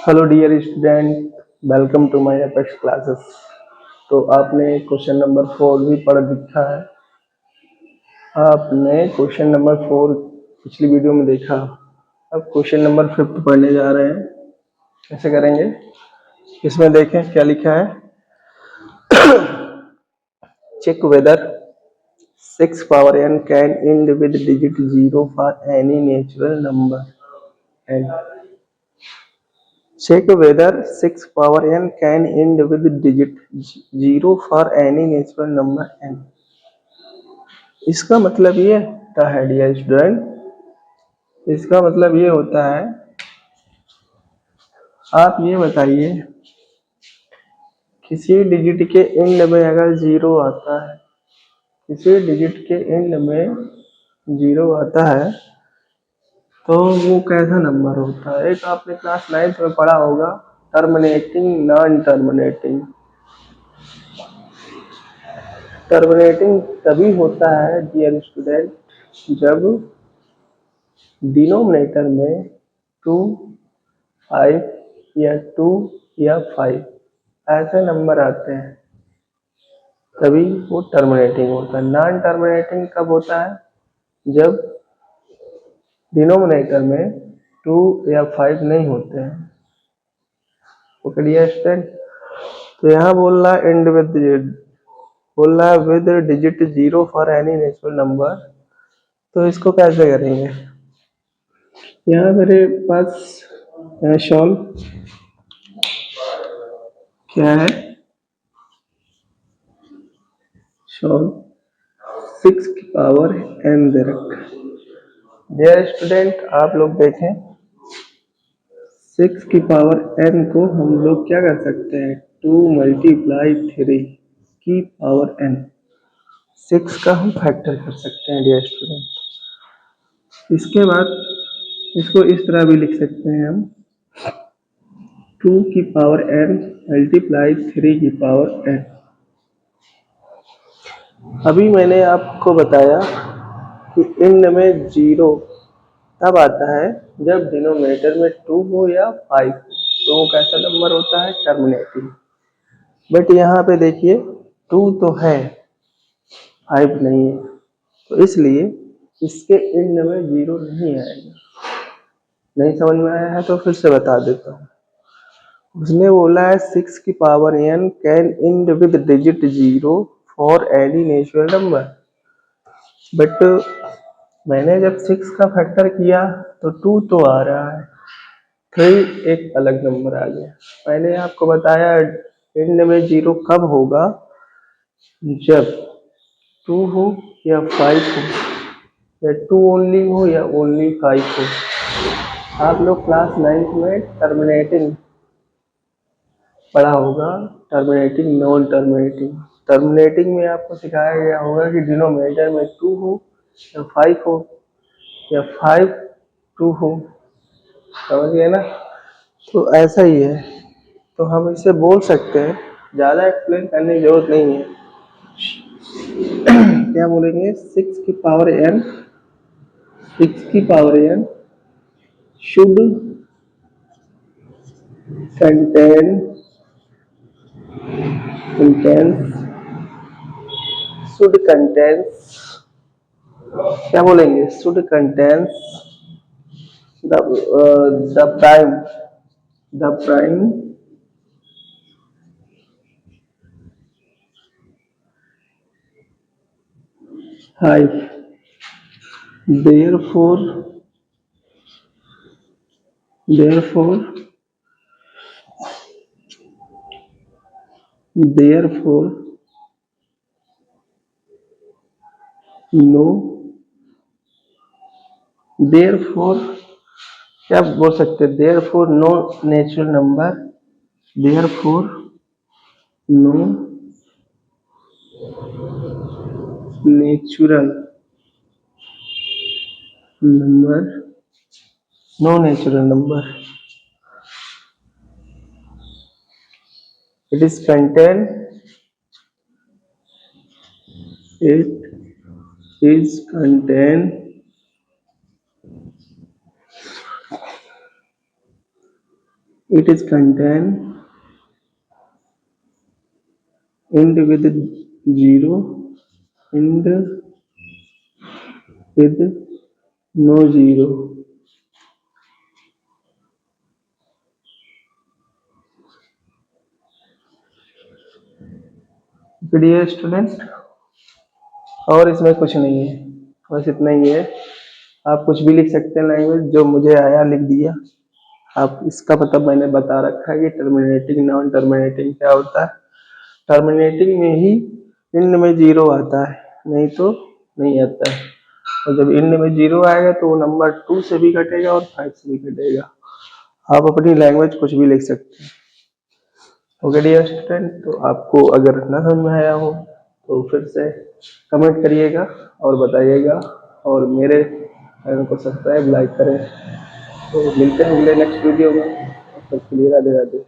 Hello dear student, welcome to my Apex classes. तो आपने question number 4 भी पढ़ दिखा है। आपने क्वेश्चन नंबर 4 पिछली वीडियो में देखा। अब क्वेश्चन नंबर 5 पढ़ने जा रहे हैं। कैसे करेंगे? इसमें देखें क्या लिखा है। Check whether 6 power n can end with digit 0 for any natural number and check whether 6 power n can end with digit 0 for any natural number n। इसका मतलब ये होता है डियर स्टूडेंट, इसका मतलब ये होता है, आप ये बताइए किसी डिजिट के एंड में अगर जीरो आता है, किसी डिजिट के एंड में जीरो आता है तो वो कैसा नंबर होता है। एक आपने क्लास 9th में पढ़ा होगा, टर्मिनेटिंग नॉन टर्मिनेटिंग। टर्मिनेटिंग तभी होता है डियर स्टूडेंट जब डिनोमिनेटर में 2, 5 या 2 या 5 ऐसे नंबर आते हैं, तभी वो टर्मिनेटिंग होता है। नॉन टर्मिनेटिंग कब होता है? जब डिनोमिनेटर में 2 या 5 नहीं होते हैं। पकड़िए स्टूडेंट। तो यहाँ बोल रहा है एंड विद, बोल रहा है with digit 0 for any natural number. तो इसको कैसे करेंगे? यहाँ मेरे पास सॉल्व क्या है, सॉल्व 6 की पावर n दे रखा है। डियर स्टूडेंट, आप लोग देखें, 6 की पावर n को हम लोग क्या कर सकते हैं, 2 × 3 की पावर n, 6 का हम फैक्टर कर सकते हैं डियर स्टूडेंट। इसके बाद इसको इस तरह भी लिख सकते हैं हम, 2 की पावर n × 3 की पावर n। अभी मैंने आपको बताया कि एंड में जीरो तब आता है जब डिनोमिनेटर में 2 हो या 5 हो, तो वो कैसा नंबर होता है, टर्मिनेटिंग। बट यहाँ पे देखिए 2 तो है, 5 नहीं है, तो इसलिए इसके एंड में जीरो नहीं आएगा। नहीं समझ में आया है तो फिर से बता देता हूँ। उसने बोला है 6 की power n can and with digit 0 for any natural number. But मैंने जब 6 का फैक्टर किया तो 2 तो आ रहा है, 3 एक अलग नंबर आ गया। मैंने आपको बताया एंड में जीरो कब होगा, जब 2 हो या 5 हो, या 2 ओनली हो या ओनली 5 हो। आप लोग क्लास 9th में टर्मिनेटिंग पढ़ा होगा, टर्मिनेटिंग नॉन टर्मिनेटिंग। टर्मिनेटिंग में आपको सिखाया गया होगा कि डिनोमिनेटर में 2 हो या 5 हो या 5 2 हो, समझ गए ना। तो ऐसा ही है, तो हम इसे बोल सकते हैं, ज़्यादा एक्सप्लेन करने की जरूरत नहीं है। क्या बोलेंगे, 6 की पावर n, 6 की power n should contain should contains, क्या बोलेंगे, should contains the prime, the prime हाइफ। therefore therefore no, therefore क्या बोल सकते हैं, therefore no natural number, therefore no natural number, no natural number, it is contained, it is contained It is contain end with zero, end with no zero. Dear student, और इसमें कुछ नहीं है, बस इतना ही है। आप कुछ भी लिख सकते हैं लैंग्वेज, जो मुझे आया लिख दिया। आप इसका मतलब मैंने बता रखा है कि टर्मिनेटिंग नॉन टर्मिनेटिंग क्या होता है। टर्मिनेटिंग में ही इंड में जीरो आता है, नहीं तो नहीं आता है। और जब इंड में जीरो आएगा तो वो नंबर 2 से भी कटेगा और 5 से भी कटेगा। आप अपनी लैंग्वेज कुछ भी लिख सकते हैं। ओके डियर स्टूडेंट, तो आपको अगर ना समझ में आया हो तो फिर से कमेंट करिएगा और बताइएगा, और मेरे चैनल को सब्सक्राइब लाइक करें। तो मिलते हैं अगले नेक्स्ट वीडियो में। तब तक के लिए राधे राधे।